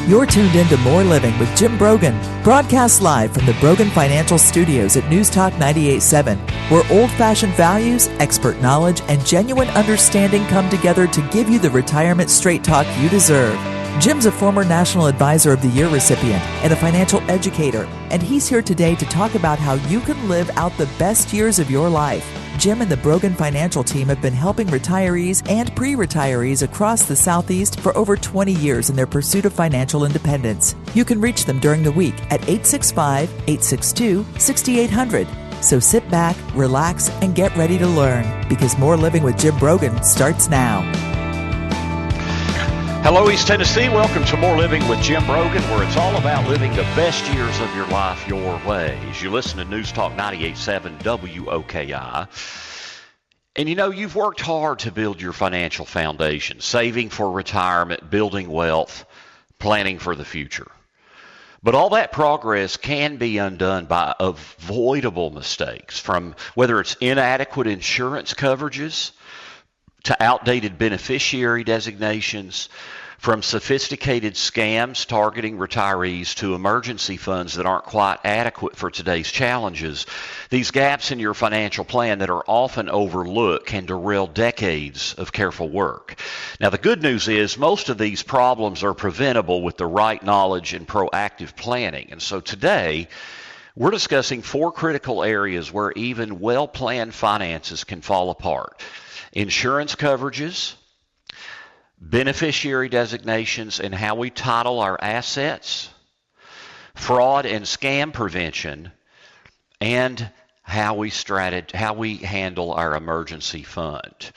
You're tuned in to More Living with Jim Brogan, broadcast live from the Brogan Financial Studios at News Talk 98.7, where old-fashioned values, expert knowledge, and genuine understanding come together to give you the retirement straight talk you deserve. Jim's a former National Advisor of the Year recipient and a financial educator, and he's here today to talk about how you can live out the best years of your life. Jim and the Brogan Financial team have been helping retirees and pre-retirees across the Southeast for over 20 years in their pursuit of financial independence. You can reach them during the week at 865-862-6800. So sit back, relax, and get ready to learn, because More Living with Jim Brogan starts now. Hello, East Tennessee. Welcome to More Living with Jim Brogan, where it's all about living the best years of your life your way. As you listen to News Talk 98.7 WOKI. And you know, you've worked hard to build your financial foundation, saving for retirement, building wealth, planning for the future. But all that progress can be undone by avoidable mistakes, from whether it's inadequate insurance coverages to outdated beneficiary designations, from sophisticated scams targeting retirees to emergency funds that aren't quite adequate for today's challenges. These gaps in your financial plan that are often overlooked can derail decades of careful work. Now, the good news is most of these problems are preventable with the right knowledge and proactive planning. And so today, we're discussing 4 critical areas where even well-planned finances can fall apart: insurance coverages, beneficiary designations and how we title our assets, fraud and scam prevention, and how we handle our emergency fund.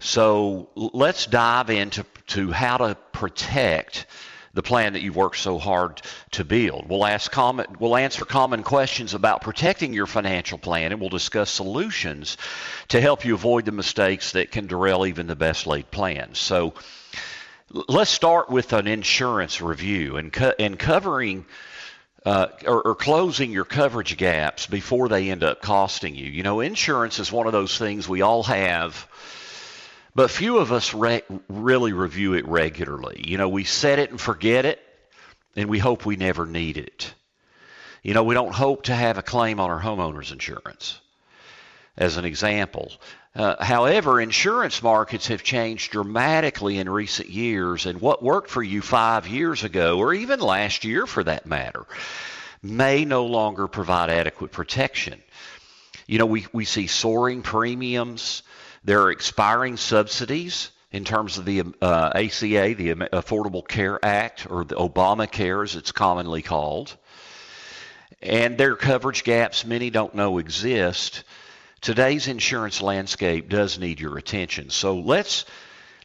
So let's dive into how to protect the plan that you've worked so hard to build. We'll answer common questions about protecting your financial plan, and we'll discuss solutions to help you avoid the mistakes that can derail even the best laid plans. So let's start with an insurance review and covering or closing your coverage gaps before they end up costing you. You know, insurance is one of those things we all have, but few of us really review it regularly. You know, we set it and forget it, and we hope we never need it. You know, we don't hope to have a claim on our homeowner's insurance, as an example. However, insurance markets have changed dramatically in recent years, and what worked for you 5 years ago, or even last year for that matter, may no longer provide adequate protection. You know, we see soaring premiums. There are expiring subsidies in terms of the ACA, the Affordable Care Act, or the Obamacare as it's commonly called. And there are coverage gaps many don't know exist. Today's insurance landscape does need your attention. So let's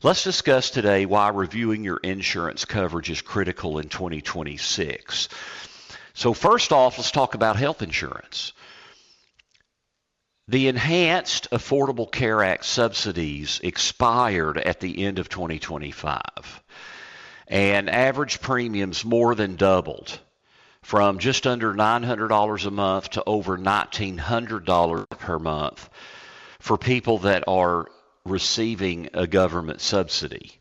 discuss today why reviewing your insurance coverage is critical in 2026. So first off, let's talk about health insurance. The Enhanced Affordable Care Act subsidies expired at the end of 2025, and average premiums more than doubled, from just under $900 a month to over $1,900 per month for people that are receiving a government subsidy.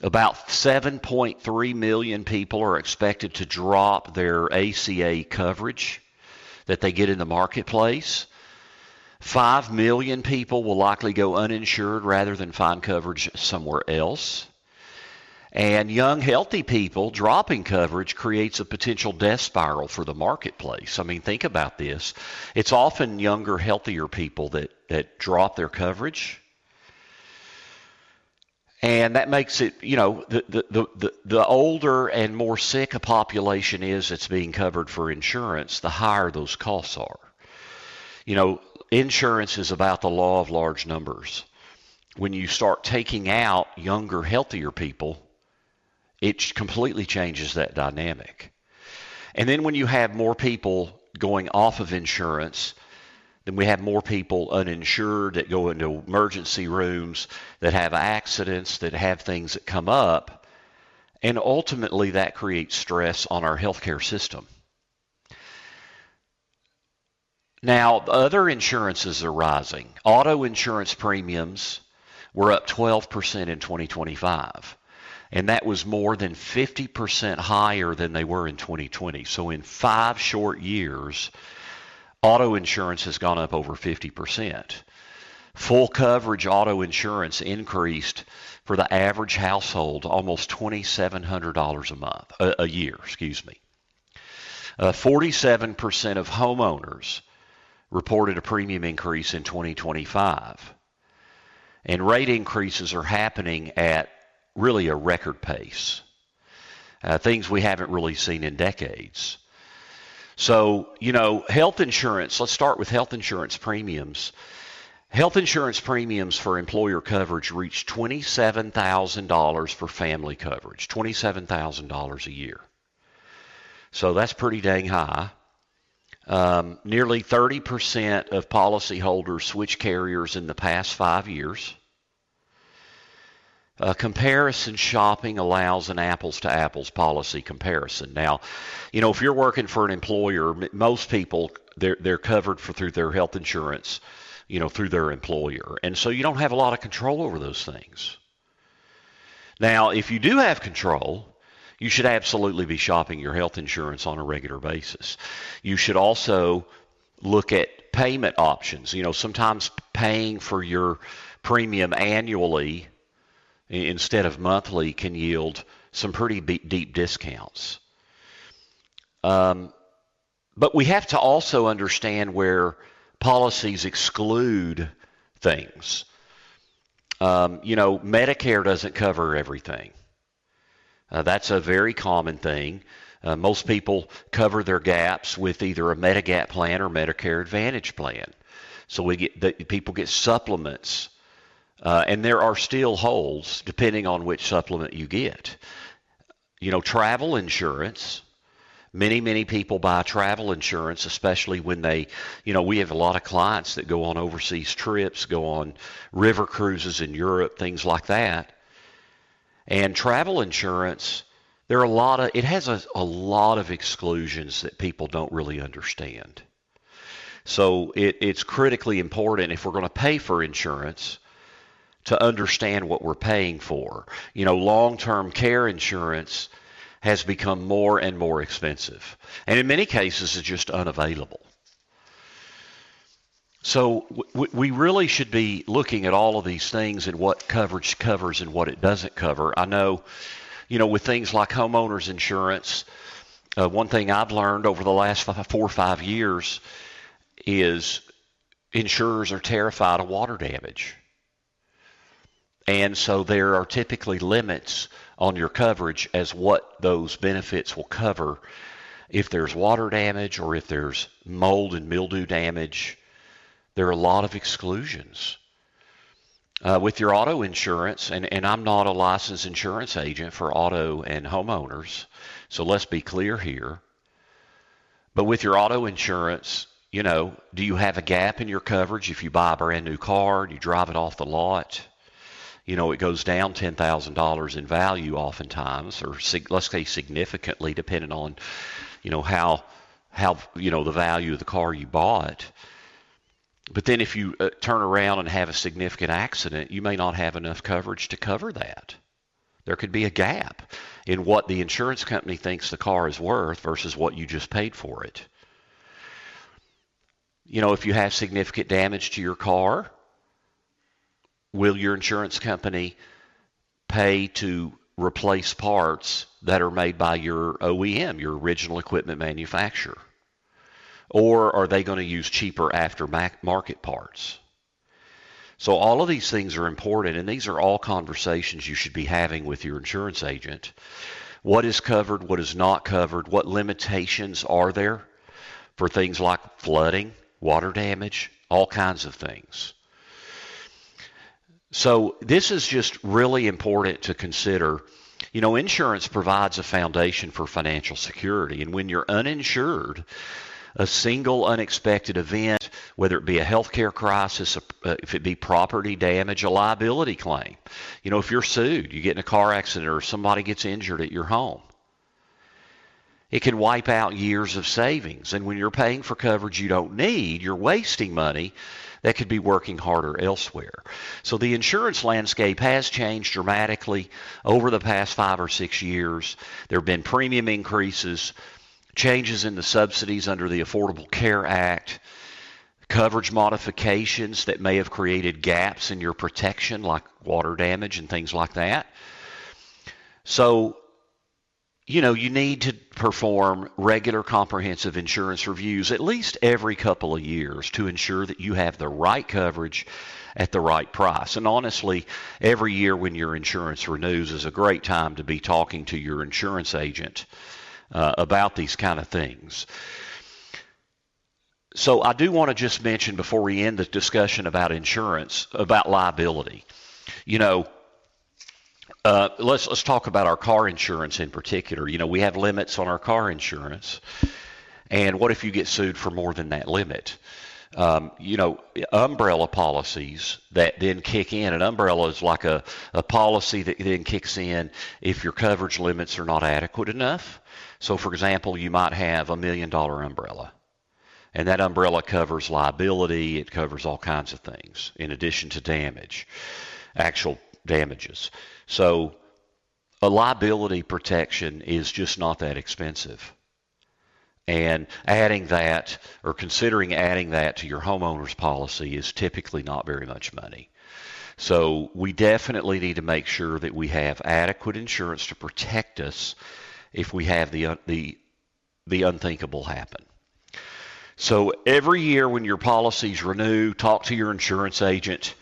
About 7.3 million people are expected to drop their ACA coverage that they get in the marketplace. 5 million people will likely go uninsured rather than find coverage somewhere else. And young, healthy people dropping coverage creates a potential death spiral for the marketplace. I mean, think about this. It's often younger, healthier people that drop their coverage. And that makes it, you know, the older and more sick a population is that's being covered for insurance, the higher those costs are. You know, insurance is about the law of large numbers. When you start taking out younger, healthier people, it completely changes that dynamic. And then when you have more people going off of insurance, then we have more people uninsured that go into emergency rooms, that have accidents, that have things that come up. And ultimately that creates stress on our healthcare system. Now, other insurances are rising. Auto insurance premiums were up 12% in 2025. And that was more than 50% higher than they were in 2020. So in 5 short years, auto insurance has gone up over 50%. Full coverage auto insurance increased for the average household almost $2,700 a year, 47% of homeowners reported a premium increase in 2025. And rate increases are happening at really a record pace, things we haven't really seen in decades. So, health insurance, let's start with health insurance premiums. Health insurance premiums for employer coverage reached $27,000 for family coverage, $27,000 a year. So that's pretty dang high. Nearly 30% of policyholders switched carriers in the past 5 years. Comparison shopping allows an apples-to-apples policy comparison. Now, if you're working for an employer, most people, they're covered through their health insurance, through their employer. And so you don't have a lot of control over those things. Now, if you do have control, you should absolutely be shopping your health insurance on a regular basis. You should also look at payment options. Sometimes paying for your premium annually instead of monthly can yield some pretty deep discounts. But we have to also understand where policies exclude things. Medicare doesn't cover everything. That's a very common thing. Most people cover their gaps with either a Medigap plan or Medicare Advantage plan. So people get supplements, and there are still holes depending on which supplement you get. Travel insurance. Many people buy travel insurance, especially when we have a lot of clients that go on overseas trips, go on river cruises in Europe, things like that. And travel insurance, it has a lot of exclusions that people don't really understand. So it's critically important, if we're going to pay for insurance, to understand what we're paying for. Long-term care insurance has become more and more expensive, and in many cases is just unavailable. So we really should be looking at all of these things and what coverage covers and what it doesn't cover. I know, with things like homeowners insurance, one thing I've learned over the last 4 or 5 years is insurers are terrified of water damage. And so there are typically limits on your coverage as what those benefits will cover if there's water damage or if there's mold and mildew damage. There are a lot of exclusions. With your auto insurance, and I'm not a licensed insurance agent for auto and homeowners, so let's be clear here. But with your auto insurance, do you have a gap in your coverage if you buy a brand new car and you drive it off the lot? It goes down $10,000 in value oftentimes, or let's say significantly, depending on, how the value of the car you bought. But then if you turn around and have a significant accident, you may not have enough coverage to cover that. There could be a gap in what the insurance company thinks the car is worth versus what you just paid for it. If you have significant damage to your car, will your insurance company pay to replace parts that are made by your OEM, your original equipment manufacturer? Or are they going to use cheaper aftermarket parts? So all of these things are important, and these are all conversations you should be having with your insurance agent. What is covered, what is not covered, what limitations are there for things like flooding, water damage, all kinds of things. So this is just really important to consider. Insurance provides a foundation for financial security, and when you're uninsured, a single unexpected event, whether it be a healthcare crisis, if it be property damage, a liability claim. If you're sued, you get in a car accident or somebody gets injured at your home. It can wipe out years of savings. And when you're paying for coverage you don't need, you're wasting money that could be working harder elsewhere. So the insurance landscape has changed dramatically over the past 5 or 6 years. There have been premium increases, changes in the subsidies under the Affordable Care Act, coverage modifications that may have created gaps in your protection, like water damage and things like that. So, you need to perform regular comprehensive insurance reviews at least every couple of years to ensure that you have the right coverage at the right price. And honestly, every year when your insurance renews is a great time to be talking to your insurance agent about these kind of things. So I do want to just mention before we end the discussion about insurance, about liability. Let's talk about our car insurance in particular. We have limits on our car insurance. And what if you get sued for more than that limit? Umbrella policies that then kick in. An umbrella is like a policy that then kicks in if your coverage limits are not adequate enough. So, for example, you might have $1 million umbrella. And that umbrella covers liability. It covers all kinds of things in addition to damage, actual damages. So a liability protection is just not that expensive. And adding that or considering adding that to your homeowner's policy is typically not very much money. So we definitely need to make sure that we have adequate insurance to protect us if we have the unthinkable happen. So every year when your policies renew, talk to your insurance agent.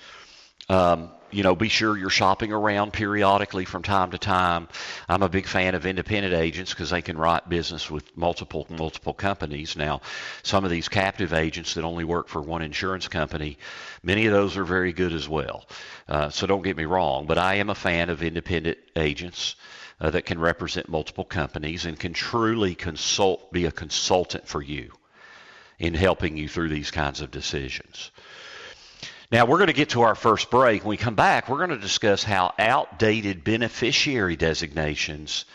Be sure you're shopping around periodically from time to time. I'm a big fan of independent agents because they can write business with multiple companies. Now, some of these captive agents that only work for one insurance company, many of those are very good as well. So don't get me wrong, but I am a fan of independent agents that can represent multiple companies and can truly be a consultant for you in helping you through these kinds of decisions. Now, we're going to get to our first break. When we come back, we're going to discuss how outdated beneficiary designations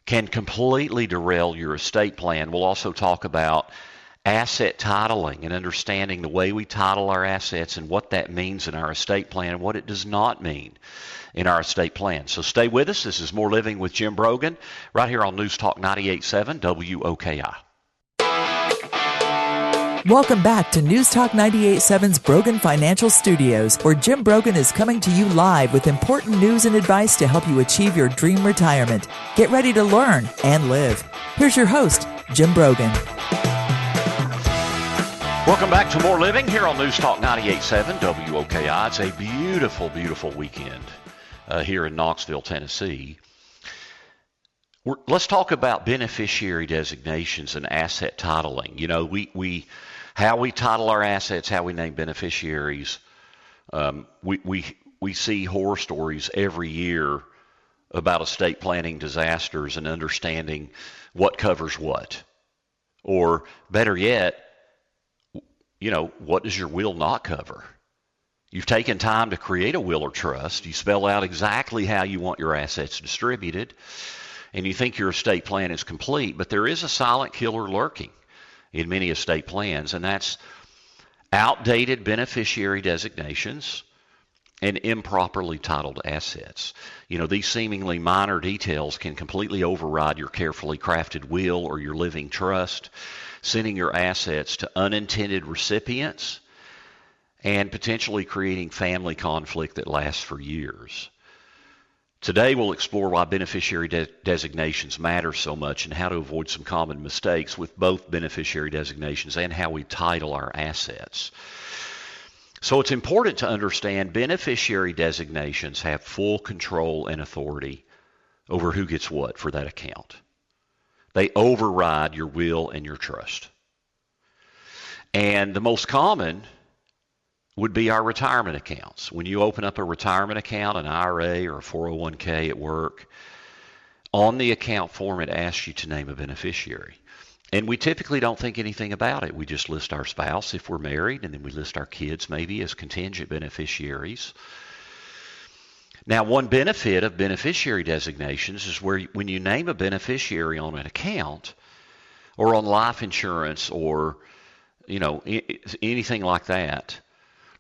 can completely derail your estate plan. We'll also talk about asset titling and understanding the way we title our assets and what that means in our estate plan and what it does not mean in our estate plan. So stay with us. This is More Living with Jim Brogan right here on News Talk 98.7 WOKI. Welcome back to News Talk 98.7's Brogan Financial Studios, where Jim Brogan is coming to you live with important news and advice to help you achieve your dream retirement. Get ready to learn and live. Here's your host, Jim Brogan. Welcome back to More Living here on News Talk 98.7 WOKI. It's a beautiful, beautiful weekend here in Knoxville, Tennessee. Let's talk about beneficiary designations and asset titling. How we title our assets, how we name beneficiaries. We see horror stories every year about estate planning disasters and understanding what covers what. Or better yet, what does your will not cover? You've taken time to create a will or trust. You spell out exactly how you want your assets distributed, and you think your estate plan is complete, but there is a silent killer lurking in many estate plans, and that's outdated beneficiary designations and improperly titled assets. These seemingly minor details can completely override your carefully crafted will or your living trust, sending your assets to unintended recipients and potentially creating family conflict that lasts for years. Today we'll explore why beneficiary designations matter so much and how to avoid some common mistakes with both beneficiary designations and how we title our assets. So it's important to understand beneficiary designations have full control and authority over who gets what for that account. They override your will and your trust. And the most common would be our retirement accounts. When you open up a retirement account, an IRA or a 401k at work, on the account form it asks you to name a beneficiary. And we typically don't think anything about it. We just list our spouse if we're married, and then we list our kids maybe as contingent beneficiaries. Now, one benefit of beneficiary designations is when you name a beneficiary on an account or on life insurance or anything like that,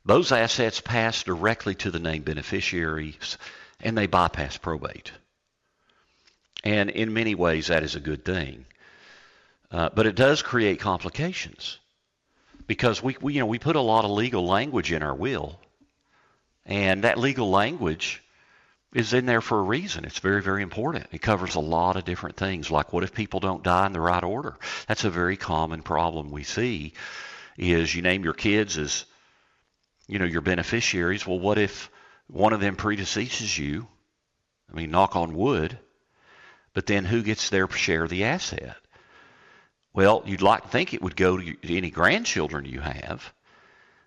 those assets pass directly to the named beneficiaries and they bypass probate. And in many ways, that is a good thing. But it does create complications because we put a lot of legal language in our will, and that legal language is in there for a reason. It's very, very important. It covers a lot of different things, like what if people don't die in the right order? That's a very common problem we see, is you name your kids as, your beneficiaries. Well, what if one of them predeceases you? I mean, knock on wood. But then who gets their share of the asset? Well, you'd like to think it would go to any grandchildren you have,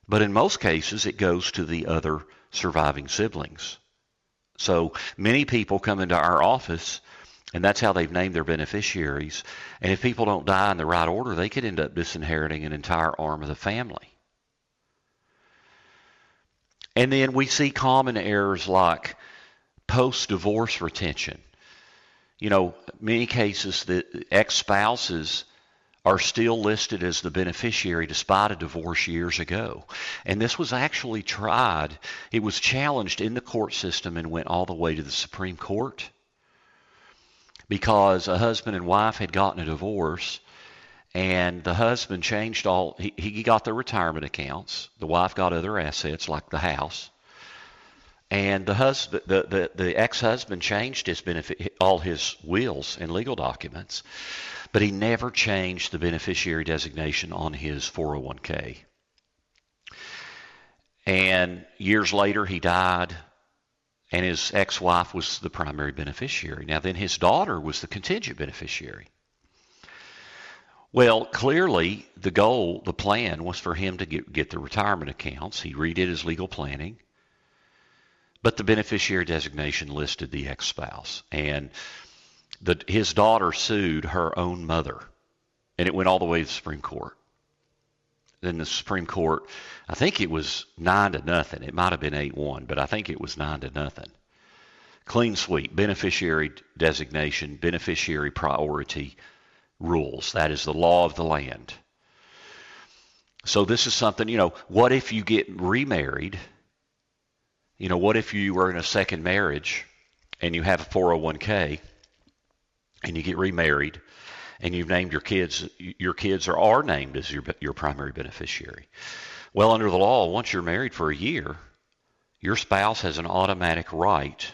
but in most cases it goes to the other surviving siblings. So many people come into our office, and that's how they've named their beneficiaries. And if people don't die in the right order, they could end up disinheriting an entire arm of the family. And then we see common errors like post-divorce retention. Many cases the ex-spouses are still listed as the beneficiary despite a divorce years ago. And this was actually tried. It was challenged in the court system and went all the way to the Supreme Court because a husband and wife had gotten a divorce, and the husband changed he got their retirement accounts. The wife got other assets like the house. And the ex-husband changed all his wills and legal documents, but he never changed the beneficiary designation on his 401k. And years later, he died, and his ex-wife was the primary beneficiary. Now, then his daughter was the contingent beneficiary. Well, clearly, the plan was for him to get the retirement accounts. He redid his legal planning. But the beneficiary designation listed the ex-spouse, and his daughter sued her own mother, and it went all the way to the Supreme Court. Then the Supreme Court, I think it was 9-0. It might have been 8-1, but I think it was 9-0. Clean sweep, beneficiary designation, beneficiary priority rules. That is the law of the land. So this is something, what if you get remarried? What if you were in a second marriage and you have a 401k and you get remarried and you've named your kids are named as your primary beneficiary? Well, under the law, once you're married for a year, your spouse has an automatic right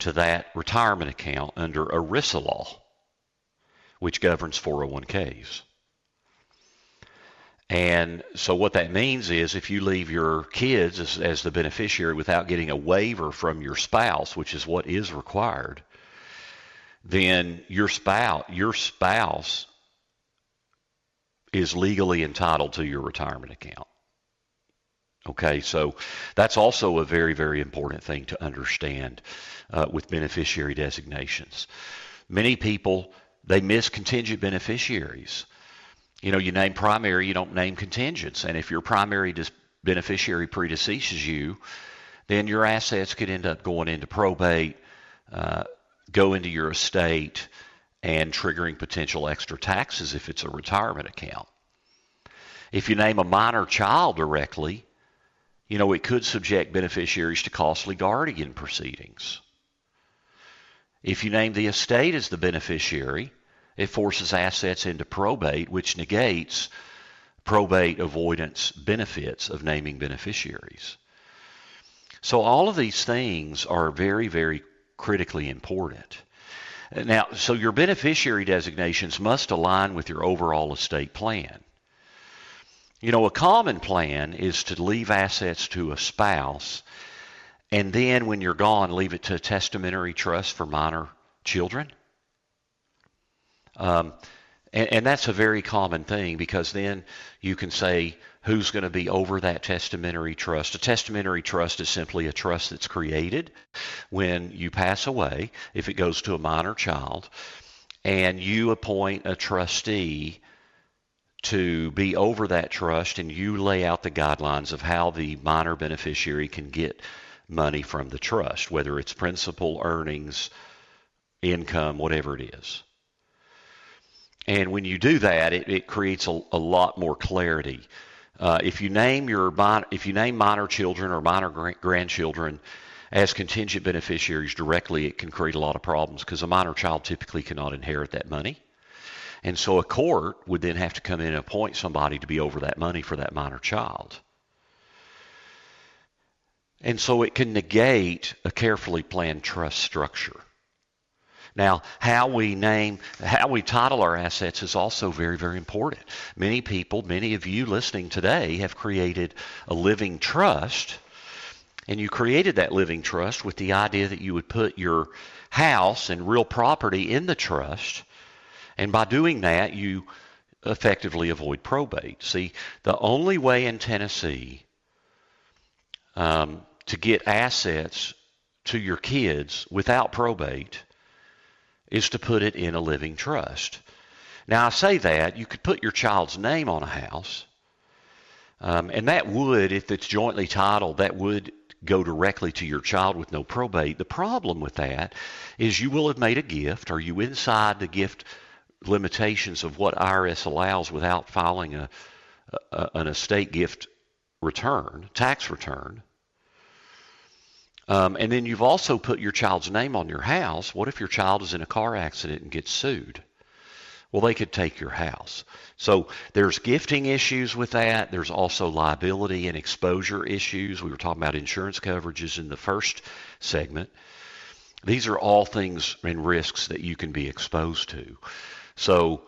to that retirement account under ERISA law, which governs 401ks. And so what that means is if you leave your kids as the beneficiary without getting a waiver from your spouse, which is what is required, then your spouse is legally entitled to your retirement account. Okay, so that's also a very, very important thing to understand with beneficiary designations. Many people, they miss contingent beneficiaries. You name primary, you don't name contingents. And if your primary beneficiary predeceases you, then your assets could end up going into probate, go into your estate, and triggering potential extra taxes if it's a retirement account. If you name a minor child directly, it could subject beneficiaries to costly guardian proceedings. If you name the estate as the beneficiary, it forces assets into probate, which negates probate avoidance benefits of naming beneficiaries. So all of these things are very, very critically important. Now, so your beneficiary designations must align with your overall estate plan. A common plan is to leave assets to a spouse, and then when you're gone, leave it to a testamentary trust for minor children. And that's a very common thing, because then you can say who's going to be over that testamentary trust. A testamentary trust is simply a trust that's created when you pass away, if it goes to a minor child, and you appoint a trustee to be over that trust, and you lay out the guidelines of how the minor beneficiary can get money from the trust, whether it's principal, earnings, income, whatever it is. And when you do that, it creates a lot more clarity. If you name minor children or minor grandchildren as contingent beneficiaries directly, it can create a lot of problems because a minor child typically cannot inherit that money. And so a court would then have to come in and appoint somebody to be over that money for that minor child. And so it can negate a carefully planned trust structure. Now, how we title our assets is also very, very important. Many people, many of you listening today have created a living trust, and you created that living trust with the idea that you would put your house and real property in the trust, and by doing that, you effectively avoid probate. See, the only way in Tennessee to get assets to your kids without probate is to put it in a living trust. Now, I say that, you could put your child's name on a house, and that would, if it's jointly titled, that would go directly to your child with no probate. The problem with that is you will have made a gift. Are you inside the gift limitations of what IRS allows without filing an estate gift return, tax return? And then you've also put your child's name on your house. What if your child is in a car accident and gets sued? Well, they could take your house. So there's gifting issues with that. There's also liability and exposure issues. We were talking about insurance coverages in the first segment. These are all things and risks that you can be exposed to. So,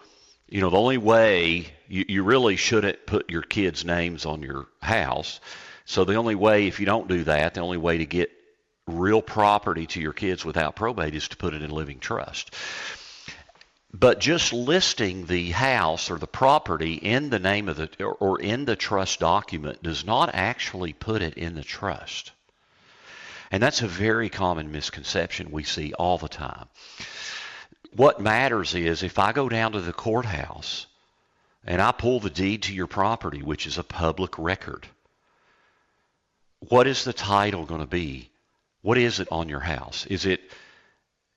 the only way, you really shouldn't put your kids' names on your house. So the only way, if you don't do that, the only way to get real property to your kids without probate is to put it in living trust. But just listing the house or the property in the name of or in the trust document does not actually put it in the trust. And that's a very common misconception we see all the time. What matters is if I go down to the courthouse and I pull the deed to your property, which is a public record, what is the title going to be? What is it on your house? Is it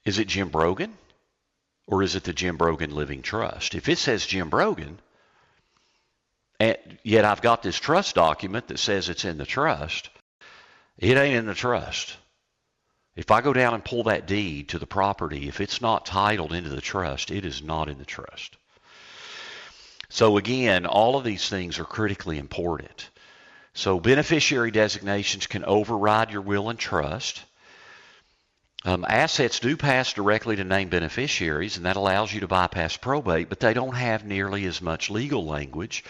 Jim Brogan? Or is it the Jim Brogan Living Trust? If it says Jim Brogan, and yet I've got this trust document that says it's in the trust, it ain't in the trust. If I go down and pull that deed to the property, if it's not titled into the trust, it is not in the trust. So again, all of these things are critically important. So beneficiary designations can override your will and trust. Assets do pass directly to named beneficiaries, and that allows you to bypass probate, but they don't have nearly as much legal language,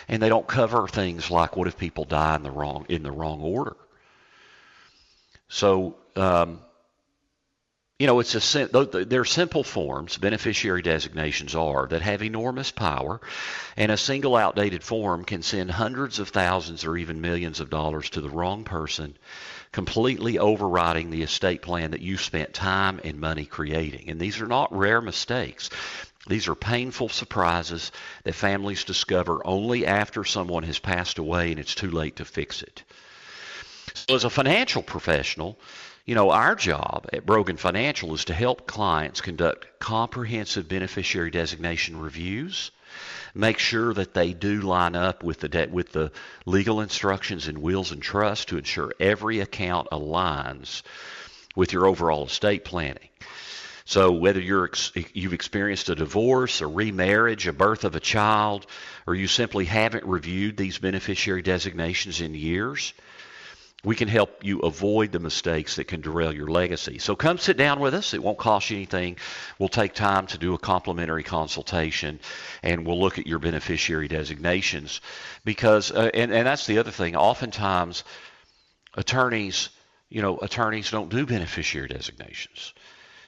and they don't cover things like what if people die in the wrong order. So, they're simple forms, beneficiary designations are, that have enormous power, and a single outdated form can send hundreds of thousands or even millions of dollars to the wrong person, completely overriding the estate plan that you spent time and money creating. And these are not rare mistakes. These are painful surprises that families discover only after someone has passed away and it's too late to fix it. So as a financial professional, our job at Brogan Financial is to help clients conduct comprehensive beneficiary designation reviews, make sure that they do line up with the legal instructions in wills and trusts to ensure every account aligns with your overall estate planning. So whether you've experienced a divorce, a remarriage, a birth of a child, or you simply haven't reviewed these beneficiary designations in years, we can help you avoid the mistakes that can derail your legacy. So come sit down with us. It won't cost you anything. We'll take time to do a complimentary consultation, and we'll look at your beneficiary designations. Because, and that's the other thing, oftentimes attorneys don't do beneficiary designations.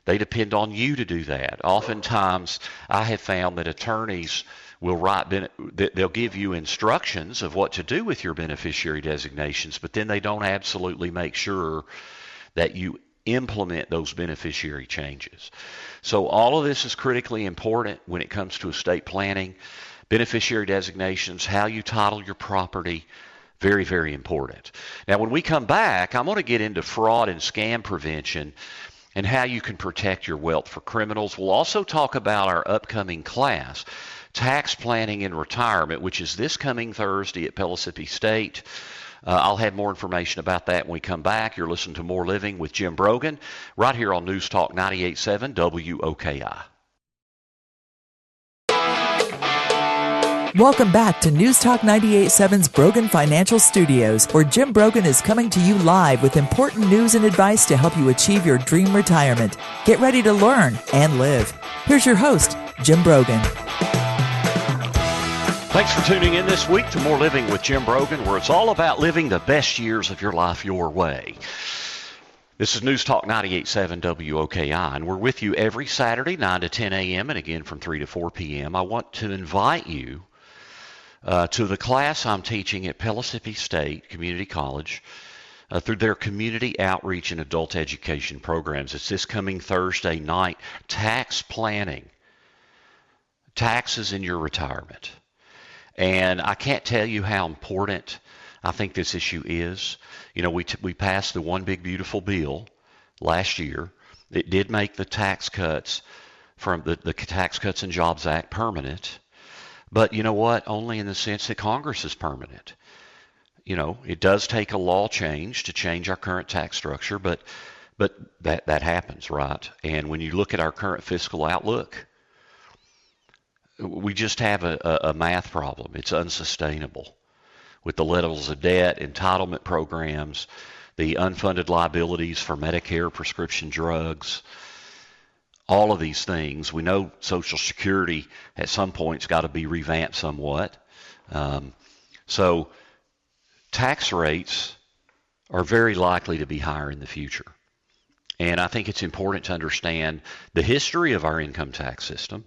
They depend on you to do that. Oftentimes, I have found that attorneys they'll give you instructions of what to do with your beneficiary designations, but then they don't absolutely make sure that you implement those beneficiary changes. So all of this is critically important when it comes to estate planning, beneficiary designations, how you title your property, Very, very important. Now, when we come back, I'm going to get into fraud and scam prevention and how you can protect your wealth for criminals. We'll also talk about our upcoming class, Tax Planning in Retirement, which is this coming Thursday at Pellissippi State. I'll have more information about that when we come back. You're listening to More Living with Jim Brogan right here on News Talk 98.7 WOKI. Welcome back to News Talk 98.7's Brogan Financial Studios, where Jim Brogan is coming to you live with important news and advice to help you achieve your dream retirement. Get ready to learn and live. Here's your host, Jim Brogan. Thanks for tuning in this week to More Living with Jim Brogan, where it's all about living the best years of your life your way. This is News Talk 98.7 WOKI, and we're with you every Saturday, 9 to 10 a.m., and again from 3 to 4 p.m. I want to invite you to the class I'm teaching at Pellissippi State Community College through their community outreach and adult education programs. It's this coming Thursday night, Tax Planning, Taxes in Your Retirement. And I can't tell you how important I think this issue is. You know, we passed the One Big Beautiful Bill last year. It did make the tax cuts from the Tax Cuts and Jobs Act permanent. But you know what? Only in the sense that Congress is permanent. You know, it does take a law change to change our current tax structure, but that happens, right? And when you look at our current fiscal outlook, we just have a math problem. It's unsustainable with the levels of debt, entitlement programs, the unfunded liabilities for Medicare prescription drugs, all of these things. We know Social Security at some point's got to be revamped somewhat. So tax rates are very likely to be higher in the future. And I think it's important to understand the history of our income tax system,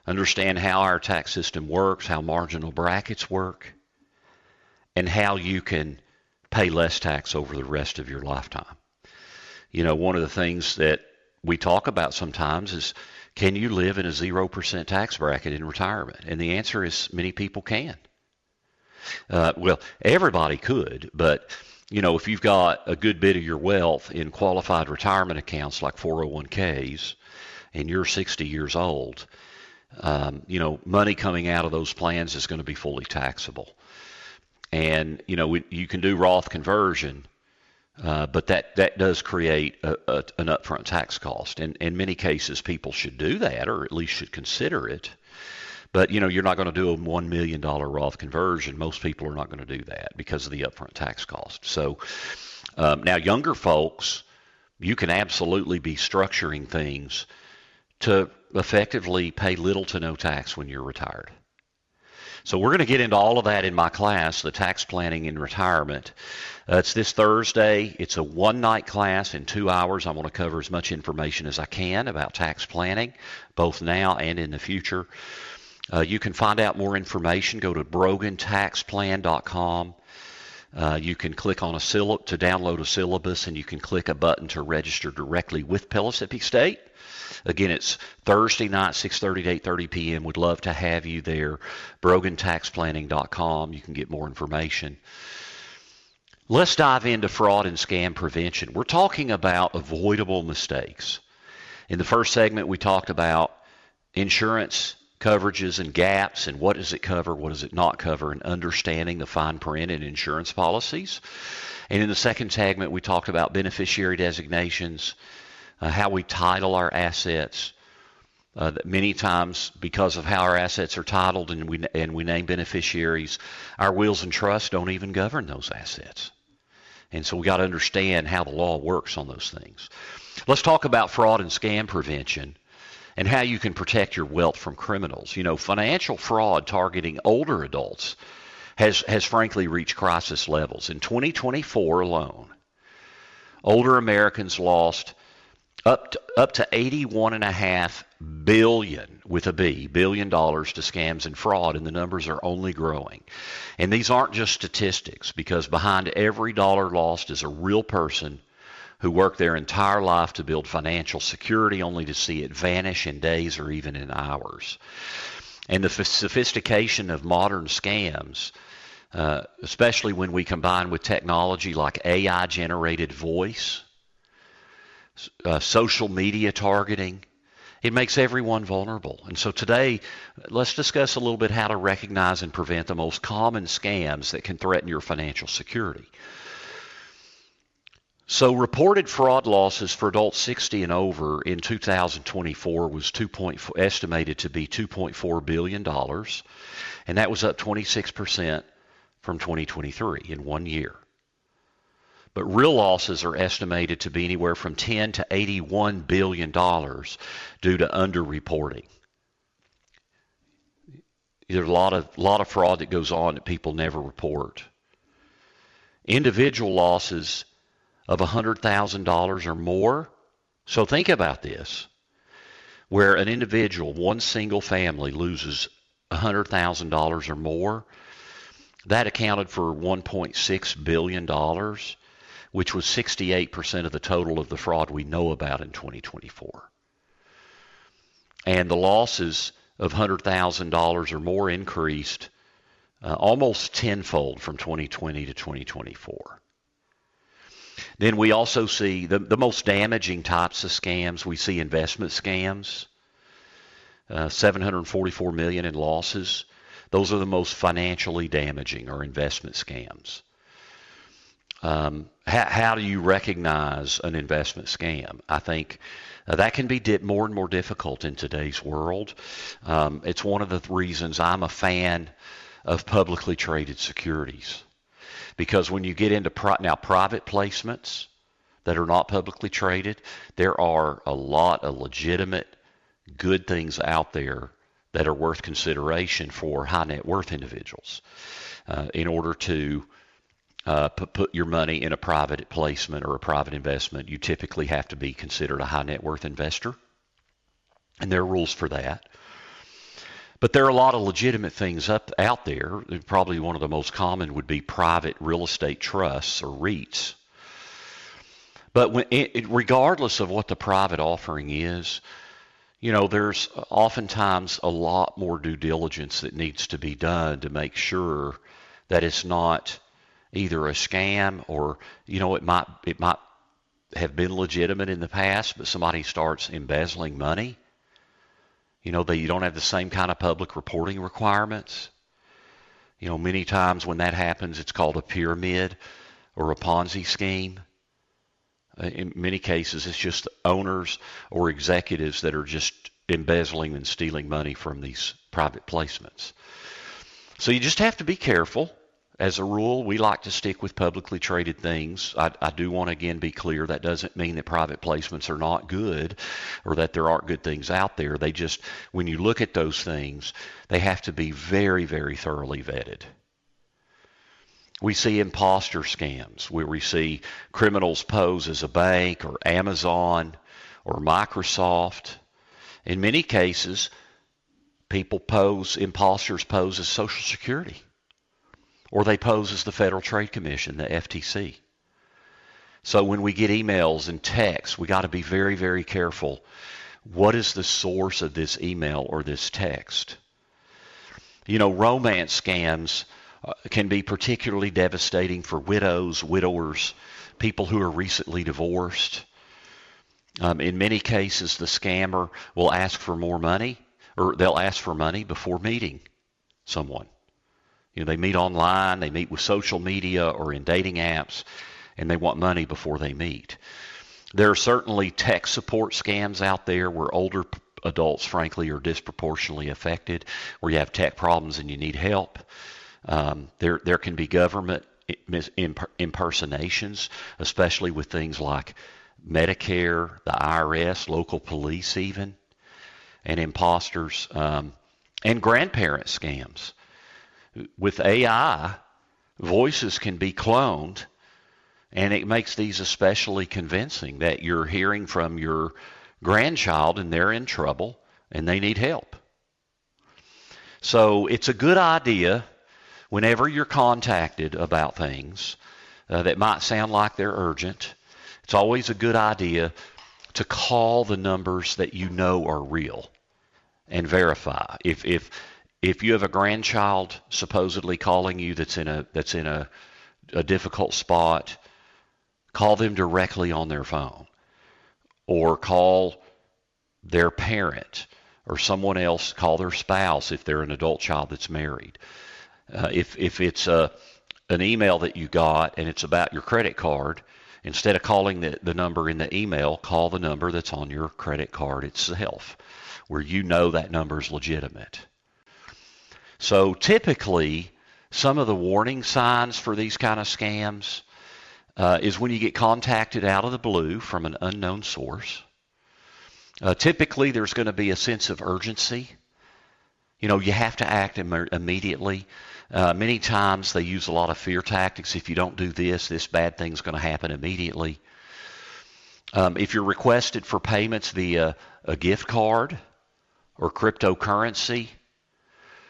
understand how our tax system works, how marginal brackets work, and how you can pay less tax over the rest of your lifetime. You know, one of the things that we talk about sometimes is, can you live in a 0% tax bracket in retirement? And the answer is many people can. Well, everybody could, but you know, if you've got a good bit of your wealth in qualified retirement accounts like 401ks and you're 60 years old, you know, money coming out of those plans is going to be fully taxable. And, you know, you can do Roth conversion, but that does create an upfront tax cost. And in many cases, people should do that, or at least should consider it. But, you know, you're not going to do a $1 million Roth conversion. Most people are not going to do that because of the upfront tax cost. So now younger folks, you can absolutely be structuring things to effectively pay little to no tax when you're retired. So we're going to get into all of that in my class, the Tax Planning in Retirement. It's this Thursday. It's a one-night class in 2 hours. I'm going to cover as much information as I can about tax planning, both now and in the future. You can find out more information. Go to brogantaxplan.com. You can click on to download a syllabus, and you can click a button to register directly with Pellissippi State. Again, it's Thursday night, 6:30 to 8:30 p.m. We'd love to have you there. brogantaxplanning.com. You can get more information. Let's dive into fraud and scam prevention. We're talking about avoidable mistakes. In the first segment, we talked about insurance coverages and gaps and what does it cover, what does it not cover, and understanding the fine print in insurance policies. And in the second segment, we talked about beneficiary designations, how we title our assets. That many times, because of how our assets are titled and we name beneficiaries, our wills and trusts don't even govern those assets. And so we got to understand how the law works on those things. Let's talk about fraud and scam prevention and how you can protect your wealth from criminals. You know, financial fraud targeting older adults has frankly reached crisis levels. In 2024 alone, older Americans lost up to $81.5 billion with a B, billion dollars to scams and fraud, and the numbers are only growing. And these aren't just statistics, because behind every dollar lost is a real person who worked their entire life to build financial security only to see it vanish in days or even in hours. And the sophistication of modern scams especially when we combine with technology like AI-generated voice, social media targeting. It makes everyone vulnerable. And so today, let's discuss a little bit how to recognize and prevent the most common scams that can threaten your financial security. So reported fraud losses for adults 60 and over in 2024 was estimated to be $2.4 billion, and that was up 26% from 2023 in 1 year. But real losses are estimated to be anywhere from $10 to $81 billion due to underreporting. There's a lot of fraud that goes on that people never report. Individual losses of $100,000 or more. So think about this, where an individual, one single family, loses $100,000 or more. That accounted for $1.6 billion, which was 68% of the total of the fraud we know about in 2024. And the losses of $100,000 or more increased almost tenfold from 2020 to 2024. Then we also see the most damaging types of scams. We see investment scams, $744 million in losses. Those are the most financially damaging, or investment scams. How do you recognize an investment scam? I think that can be more and more difficult in today's world. It's one of the reasons I'm a fan of publicly traded securities. Because when you get into private placements that are not publicly traded, there are a lot of legitimate, good things out there that are worth consideration for high net worth individuals. In order to put your money in a private placement or a private investment, you typically have to be considered a high net worth investor, and there are rules for that. But there are a lot of legitimate things out there. Probably one of the most common would be private real estate trusts, or REITs. But regardless of what the private offering is, there's oftentimes a lot more due diligence that needs to be done to make sure that it's not either a scam, or it might have been legitimate in the past, but somebody starts embezzling money. You don't have the same kind of public reporting requirements. Many times when that happens, it's called a pyramid or a Ponzi scheme. In many cases, it's just owners or executives that are just embezzling and stealing money from these private placements. So you just have to be careful. As a rule, we like to stick with publicly traded things. I do want to again be clear, that doesn't mean that private placements are not good or that there aren't good things out there. They just, when you look at those things, they have to be very, very thoroughly vetted. We see imposter scams where we see criminals pose as a bank or Amazon or Microsoft. In many cases, imposters pose as Social Security, or they pose as the Federal Trade Commission, the FTC. So when we get emails and texts, we got to be very, very careful. What is the source of this email or this text? Romance scams can be particularly devastating for widows, widowers, people who are recently divorced. In many cases, the scammer will ask for more money, or they'll ask for money before meeting someone. They meet online, they meet with social media or in dating apps, and they want money before they meet. There are certainly tech support scams out there where older adults, frankly, are disproportionately affected, where you have tech problems and you need help. There can be government impersonations, especially with things like Medicare, the IRS, local police even, and imposters, and grandparent scams. With AI, voices can be cloned, and it makes these especially convincing that you're hearing from your grandchild and they're in trouble and they need help. So it's a good idea whenever you're contacted about things that might sound like they're urgent. It's always a good idea to call the numbers that you know are real and verify. If if you have a grandchild supposedly calling you that's in a difficult spot, call them directly on their phone, or call their parent or someone else, call their spouse if they're an adult child that's married. If it's an email that you got and it's about your credit card, instead of calling the number in the email, call the number that's on your credit card itself, where you know that number is legitimate. So typically, some of the warning signs for these kind of scams is when you get contacted out of the blue from an unknown source. Typically, there's going to be a sense of urgency. You know, you have to act immediately. Many times they use a lot of fear tactics. If you don't do this, this bad thing's going to happen immediately. If you're requested for payments via a gift card or cryptocurrency,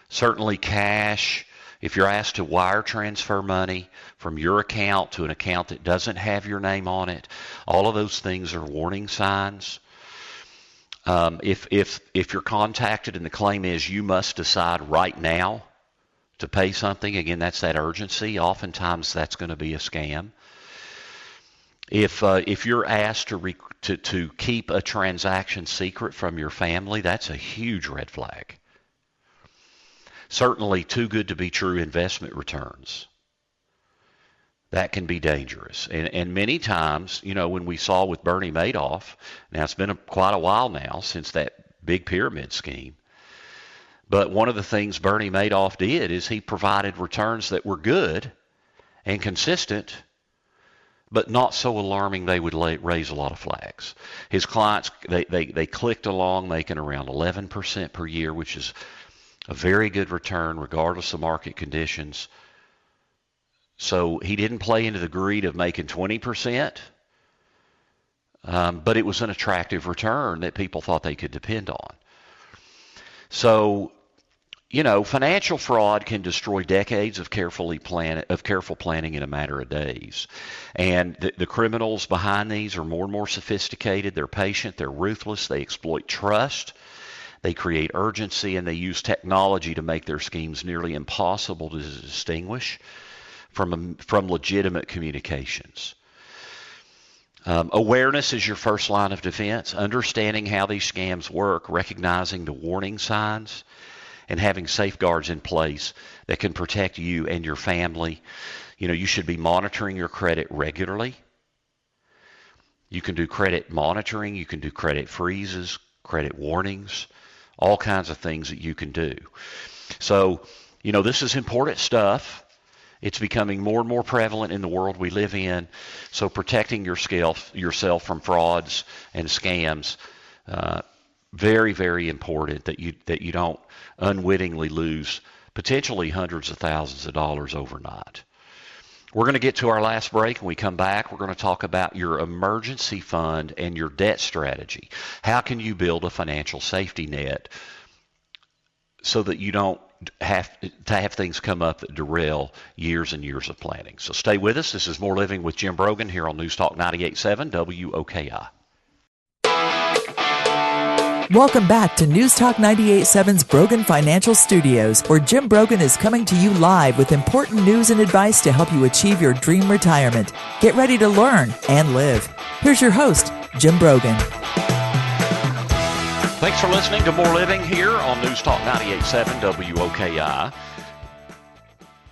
certainly cash, if you're asked to wire transfer money from your account to an account that doesn't have your name on it, all of those things are warning signs. If you're contacted and the claim is you must decide right now to pay something, again, that's that urgency. Oftentimes that's going to be a scam. If you're asked to keep a transaction secret from your family, that's a huge red flag. Certainly too good to be true investment returns. That can be dangerous. And many times, you know, when we saw with Bernie Madoff, now it's been quite a while now since that big pyramid scheme, but one of the things Bernie Madoff did is he provided returns that were good and consistent, but not so alarming they would raise a lot of flags. His clients, they clicked along making around 11% per year, which is a very good return regardless of market conditions. So he didn't play into the greed of making 20%, but it was an attractive return that people thought they could depend on. So, you know, financial fraud can destroy decades of careful planning in a matter of days. And the criminals behind these are more and more sophisticated. They're patient. They're ruthless. They exploit trust. They create urgency, and they use technology to make their schemes nearly impossible to distinguish from legitimate communications. Awareness is your first line of defense. Understanding how these scams work, recognizing the warning signs, and having safeguards in place that can protect you and your family. You know, you should be monitoring your credit regularly. You can do credit monitoring. You can do credit freezes, credit warnings, all kinds of things that you can do. So, you know, this is important stuff. It's becoming more and more prevalent in the world we live in. So protecting yourself from frauds and scams, very, very important that you don't unwittingly lose potentially hundreds of thousands of dollars overnight. We're going to get to our last break. When we come back, we're going to talk about your emergency fund and your debt strategy. How can you build a financial safety net so that you don't have to have things come up that derail years and years of planning? So stay with us. This is More Living with Jim Brogan here on News Talk 98.7 WOKI. Welcome back to News Talk 98.7's Brogan Financial Studios, where Jim Brogan is coming to you live with important news and advice to help you achieve your dream retirement. Get ready to learn and live. Here's your host, Jim Brogan. Thanks for listening to More Living here on News Talk 98.7 WOKI.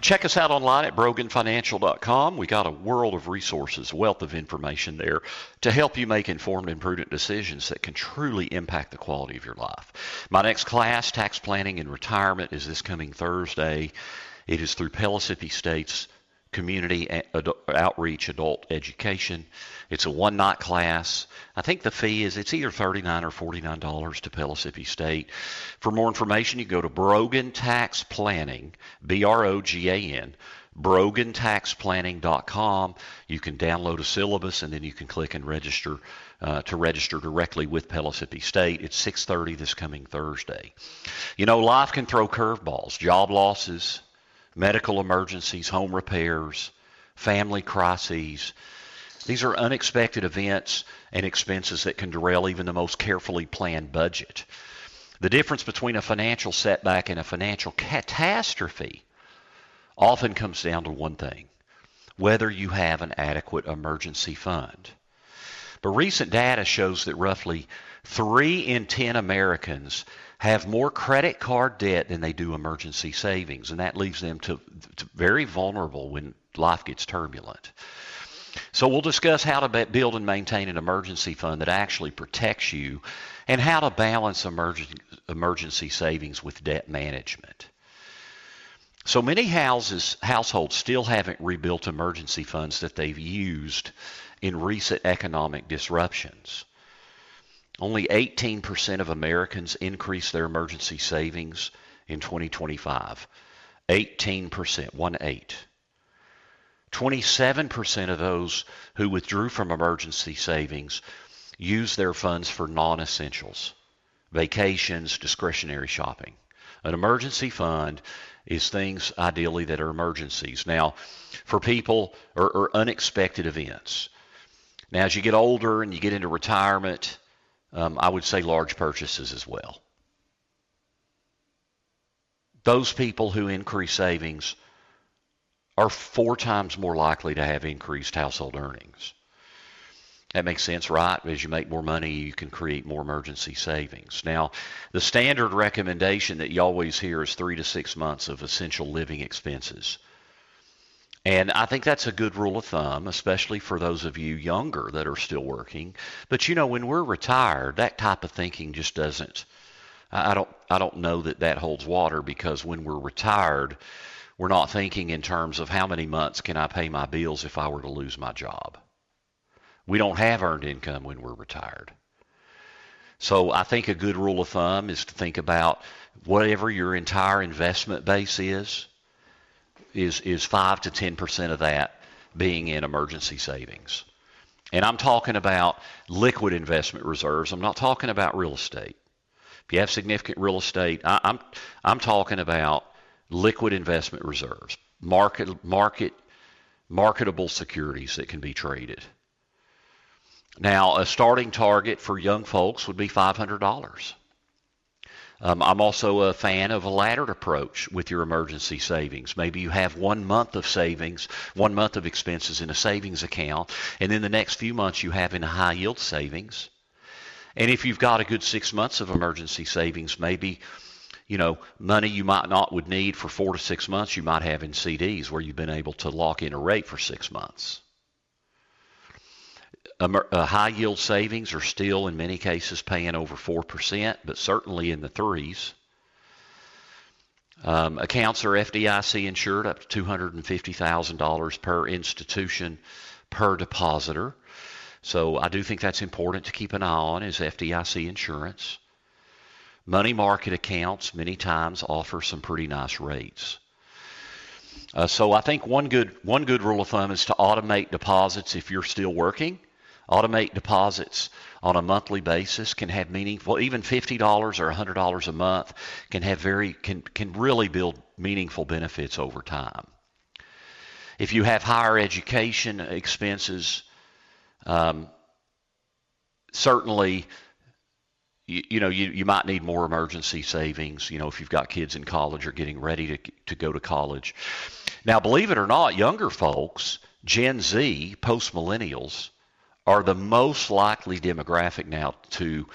Check us out online at broganfinancial.com. We got a world of resources, a wealth of information there to help you make informed and prudent decisions that can truly impact the quality of your life. My next class, Tax Planning and Retirement, is this coming Thursday. It is through Pellissippi State's Community Outreach Adult Education. It's a one-night class. I think the fee is it's either $39 or $49 to Pellissippi State. For more information, you go to Brogan Tax Planning, BROGAN, BroganTaxPlanning.com. You can download a syllabus, and then you can click and register to register directly with Pellissippi State. It's 6:30 this coming Thursday. You know, life can throw curveballs, job losses, medical emergencies, home repairs, family crises. These are unexpected events and expenses that can derail even the most carefully planned budget. The difference between a financial setback and a financial catastrophe often comes down to one thing: whether you have an adequate emergency fund. But recent data shows that roughly 3 in 10 Americans have more credit card debt than they do emergency savings, and that leaves them to very vulnerable when life gets turbulent. So we'll discuss how to build and maintain an emergency fund that actually protects you, and how to balance emergency savings with debt management. So many households still haven't rebuilt emergency funds that they've used in recent economic disruptions. Only 18% of Americans increased their emergency savings in 2025. 18%, 1/8. 27% of those who withdrew from emergency savings used their funds for non-essentials: vacations, discretionary shopping. An emergency fund is things ideally that are emergencies. Now, for people or unexpected events. Now, as you get older and you get into retirement, I would say large purchases as well. Those people who increase savings are 4 times more likely to have increased household earnings. That makes sense, right? As you make more money, you can create more emergency savings. Now, the standard recommendation that you always hear is 3 to 6 months of essential living expenses. And I think that's a good rule of thumb, especially for those of you younger that are still working. But you know, when we're retired, that type of thinking just doesn't, I don't know that holds water, because when we're retired, we're not thinking in terms of how many months can I pay my bills if I were to lose my job. We don't have earned income when we're retired. So I think a good rule of thumb is to think about whatever your entire investment base is 5 to 10% of that being in emergency savings. And I'm talking about liquid investment reserves. I'm not talking about real estate. If you have significant real estate, I'm talking about liquid investment reserves, marketable securities that can be traded. Now, a starting target for young folks would be $500. I'm also a fan of a laddered approach with your emergency savings. Maybe you have 1 month of savings, 1 month of expenses in a savings account, and then the next few months you have in a high yield savings. And if you've got a good 6 months of emergency savings, maybe, money you might not would need for 4 to 6 months, you might have in CDs where you've been able to lock in a rate for 6 months. High yield savings are still in many cases paying over 4%, but certainly in the 3s. Accounts are FDIC insured up to $250,000 per institution per depositor. So I do think that's important to keep an eye on, is FDIC insurance. Money market accounts many times offer some pretty nice rates. So I think one good rule of thumb is to automate deposits if you're still working. Automate deposits on a monthly basis can have meaningful, even $50 or $100 a month can really build meaningful benefits over time. If you have higher education expenses, certainly you might need more emergency savings, if you've got kids in college or getting ready to go to college. Now, believe it or not, younger folks, Gen Z, post-millennials, are the most likely demographic now to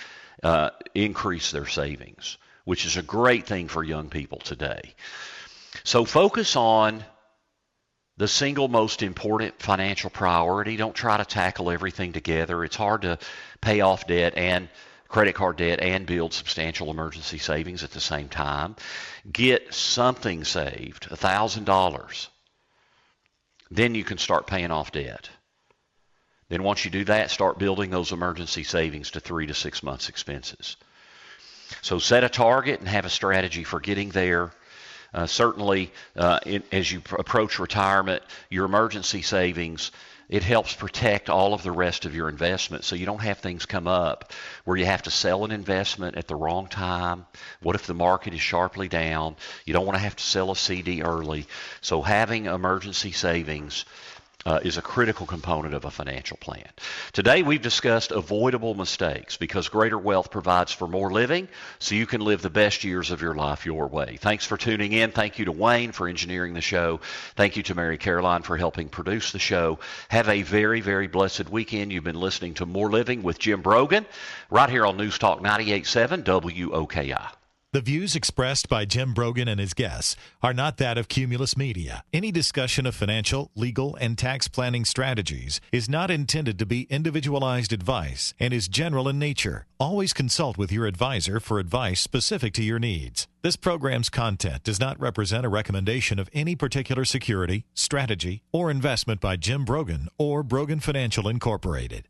increase their savings, which is a great thing for young people today. So focus on the single most important financial priority. Don't try to tackle everything together. It's hard to pay off debt and credit card debt and build substantial emergency savings at the same time. Get something saved, $1,000. Then you can start paying off debt. Then once you do that, start building those emergency savings to 3 to 6 months expenses. So set a target and have a strategy for getting there. Certainly, as you approach retirement, your emergency savings, it helps protect all of the rest of your investment, so you don't have things come up where you have to sell an investment at the wrong time. What if the market is sharply down? You don't want to have to sell a CD early. So having emergency savings is a critical component of a financial plan. Today we've discussed avoidable mistakes because greater wealth provides for more living so you can live the best years of your life your way. Thanks for tuning in. Thank you to Wayne for engineering the show. Thank you to Mary Caroline for helping produce the show. Have a very, very blessed weekend. You've been listening to More Living with Jim Brogan right here on News Talk 98.7 WOKI. The views expressed by Jim Brogan and his guests are not that of Cumulus Media. Any discussion of financial, legal, and tax planning strategies is not intended to be individualized advice and is general in nature. Always consult with your advisor for advice specific to your needs. This program's content does not represent a recommendation of any particular security, strategy, or investment by Jim Brogan or Brogan Financial Incorporated.